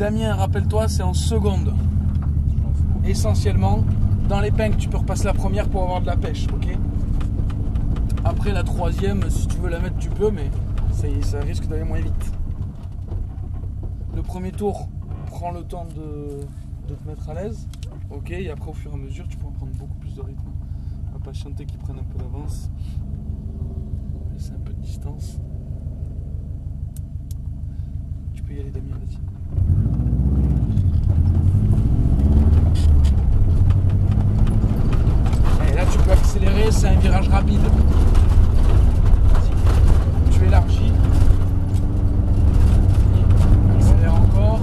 Damien, rappelle-toi, c'est en seconde. Essentiellement. Dans les pinques, tu peux repasser la première pour avoir de la pêche, ok? Après la troisième, si tu veux la mettre, tu peux, mais ça risque d'aller moins vite. Le premier tour, prends le temps de te mettre à l'aise, ok? Et après, au fur et à mesure, tu pourras prendre beaucoup plus de rythme. On va patienter qu'ils prennent un peu d'avance. Laisser un peu de distance. Tu peux y aller, Damien, vas-y. Et là, tu peux accélérer, c'est un virage rapide. Vas-y. Tu élargis. Accélère encore.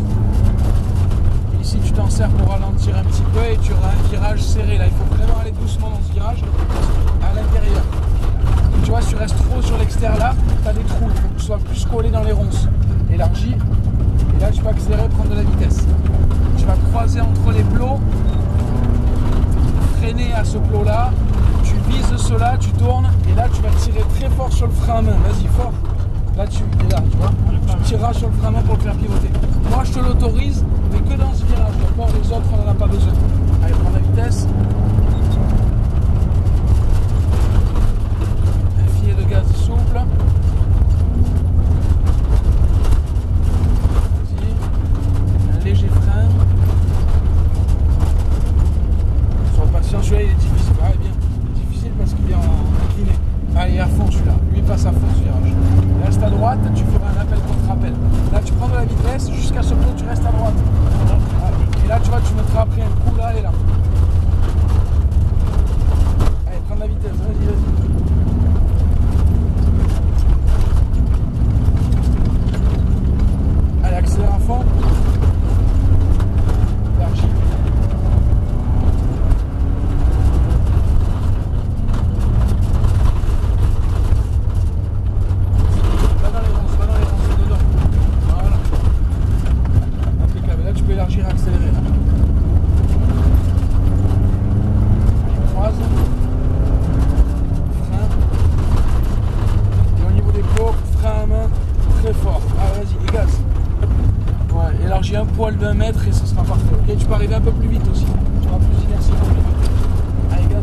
Et ici, tu t'en sers pour ralentir un petit peu et tu auras un virage serré. Là, il faut vraiment aller doucement dans ce virage à l'intérieur. Tu vois, si tu restes trop sur l'extérieur là, tu as des trous. Il faut que tu sois plus collé dans les ronces. Élargis. Et là, tu peux accélérer, prendre de la vitesse. Tu vas croiser entre les plots. Freiner à ce plot là, tu vises cela, tu tournes et là tu vas tirer très fort sur le frein à main, vas-y fort, là tu es là, tu vois, tu tireras sur le frein à main pour le faire pivoter. Moi je te l'autorise, mais que dans ce virage, d'accord, les autres on n'en a pas besoin. Allez, prends la vitesse. Un filet de gaz souple. Vas-y, un léger frein. Celui-là il est difficile, ah, bien. Difficile parce qu'il est incliné. Allez, à fond celui-là, lui passe à fond ce virage. Reste à droite, tu feras un appel contre appel. Là tu prends de la vitesse, jusqu'à ce point tu restes à droite. Et là tu vois, tu mettras après un coup là et là. Allez, prends de la vitesse, vas-y, vas-y. Allez, accélère à fond. Élargis. Accélérer là. On croise. Frein. Et au niveau des plots, frein à main très fort. Ah vas-y, et gaz. Ouais, élargis un poil d'1 mètre et ce sera parfait. Ok, tu peux arriver un peu plus vite aussi. Tu auras plus d'inertie. Allez, gaz.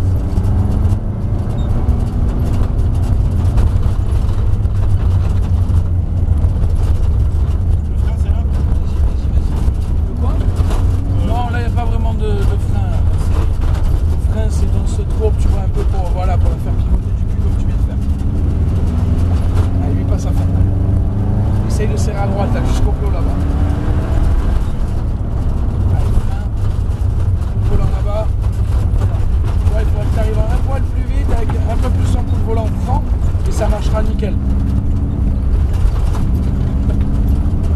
Tu vois un peu pour le faire pivoter du cul comme tu viens de faire. Allez, lui passe à fond. Essaye de serrer à droite là, jusqu'au plot là-bas. Allez, frein. Volant là-bas. Tu vois, il faudrait que tu arrives un poil plus vite avec un peu plus un coup de volant franc et ça marchera nickel.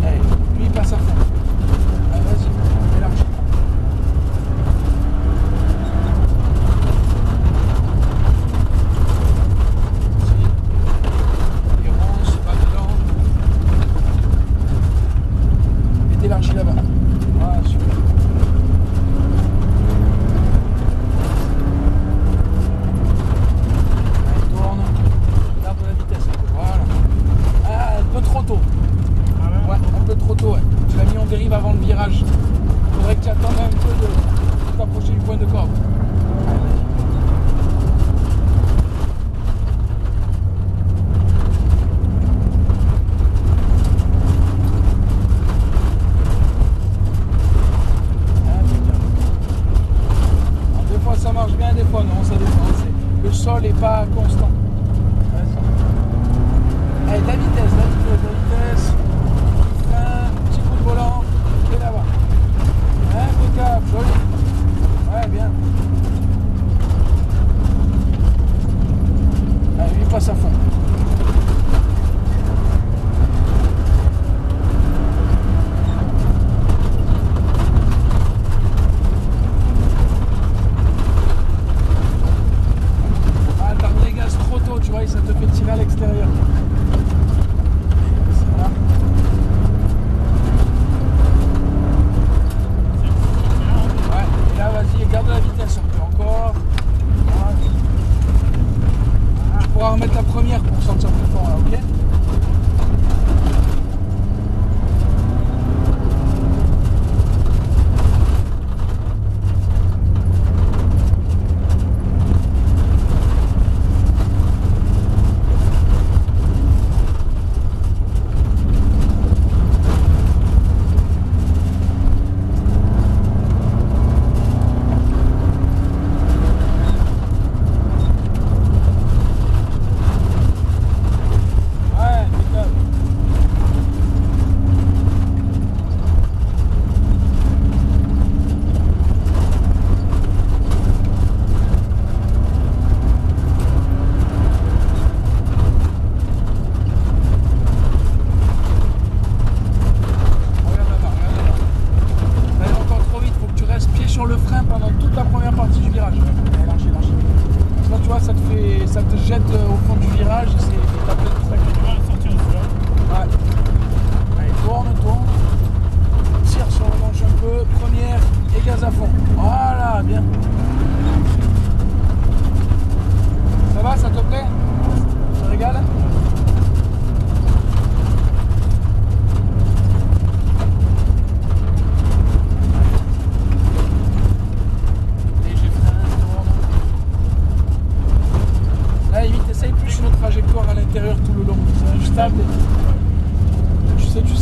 Allez, lui il passe à fond. Allez, vas-y, élargis. Élargis là-bas. Ah, super. Allez, tourne. Garde de la vitesse. Voilà. Ah, un peu trop tôt. Ouais, un peu trop tôt, ouais. Tu l'as mis en dérive avant le virage. Il faudrait que tu attendes un peu de t'approcher du point de corde. Ça marche bien, des fois non, ça dépend. Le sol n'est pas constant. Vas-y. Allez, la vitesse. Frein, petit coup de volant, et là-bas. Impeccable, joli. Ouais, bien. Allez, lui passe à fond.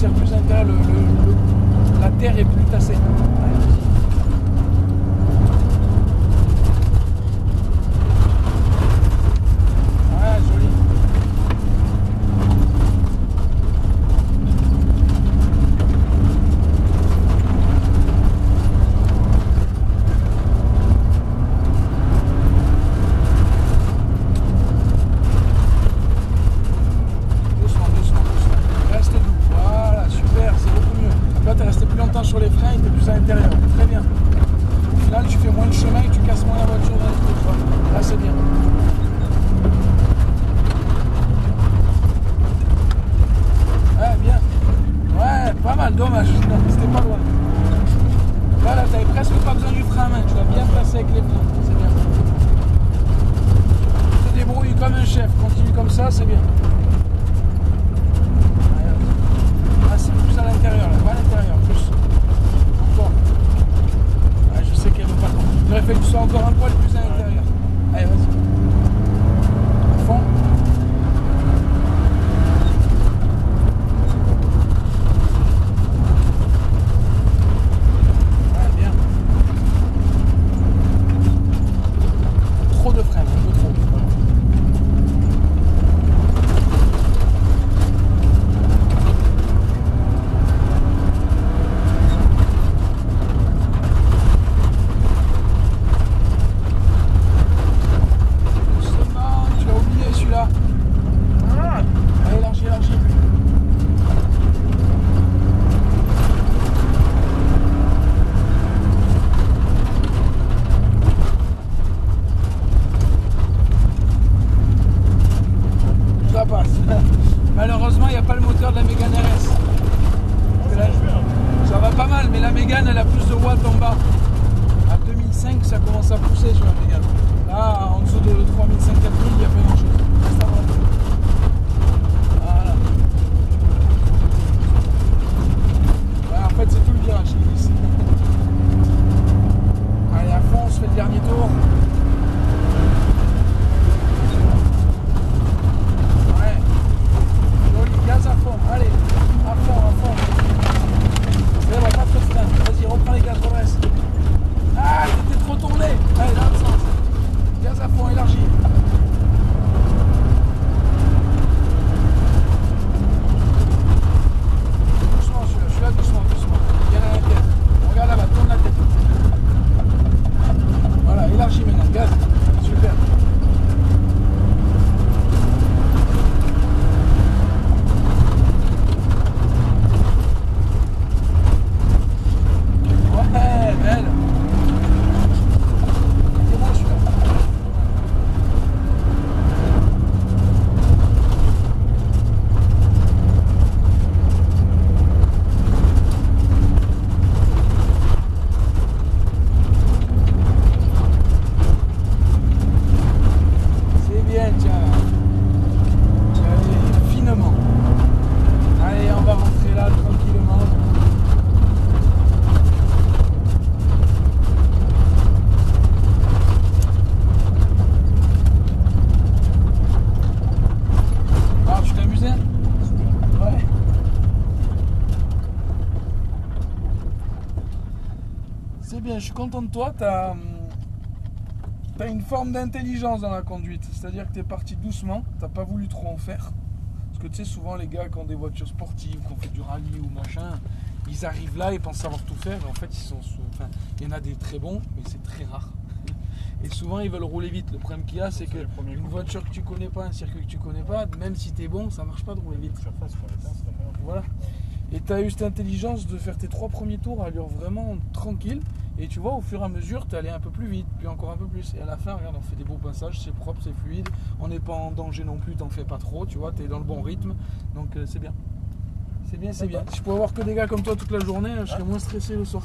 tire plus à l'intérieur, la terre est plus tassée. Allez, vas-y. Ouais, joli. Sur les freins, tu es plus à l'intérieur. Très bien. Au final, tu fais moins de chemin et tu casses moins la voiture dans les trucs. Là, c'est bien. Ouais, bien. Ouais, pas mal. Dommage. Non, c'était pas loin. Là, tu n'avais presque pas besoin du frein à main. Tu l'as bien placé avec les freins. C'est bien. Tu te débrouilles comme un chef. Continue comme ça, c'est bien. Ah, c'est plus à l'intérieur. Là. Pas à l'intérieur. Plus. Ah, je sais qu'elle veut pas. Il aurait fallu que tu sois encore un poil plus à l'intérieur. Allez, vas-y. À fond. Ouais, bien. Trop de freins, un peu trop. Voilà. Malheureusement, il n'y a pas le moteur de la Mégane RS. Là, ça va pas mal, mais la Mégane, elle a plus de watts en bas. À 2005, ça commence à pousser sur la Mégane. Là, en dessous de 3500-4000, il n'y a pas grand chose. Voilà. Ouais, en fait, c'est tout le virage. Allez, à fond, on se fait le dernier tour. Gaz à fond, allez, à fond. C'est bon, pas trop de frein. Vas-y, reprends les gaz, progresse. Ah, t'étais trop tourné. Allez, dans le sens. Gaz à fond, élargi. Doucement, celui-là, doucement. Viens à la tête. Regarde là-bas, tourne la tête. Voilà, élargi maintenant, gaz. Super. C'est bien, je suis content de toi. Tu as une forme d'intelligence dans la conduite. C'est-à-dire que tu es parti doucement, tu n'as pas voulu trop en faire. Parce que tu sais, souvent les gars qui ont des voitures sportives, qui ont fait du rallye ou machin, ils arrivent là, ils pensent savoir tout faire. Et en fait, il y en a des très bons, mais c'est très rare. Et souvent, ils veulent rouler vite. Le problème qu'il y a, c'est que une voiture que tu connais pas, un circuit que tu connais pas, même si tu es bon, ça marche pas de rouler vite. Voilà. Et tu as eu cette intelligence de faire tes 3 premiers tours à allure vraiment tranquille. Et tu vois, au fur et à mesure, tu es allé un peu plus vite, puis encore un peu plus. Et à la fin, regarde, on fait des beaux passages, c'est propre, c'est fluide. On n'est pas en danger non plus, t'en fais pas trop, tu vois, tu es dans le bon rythme. Donc c'est bien. C'est bien, c'est bien. Si je pouvais avoir que des gars comme toi toute la journée, je serais moins stressé le soir.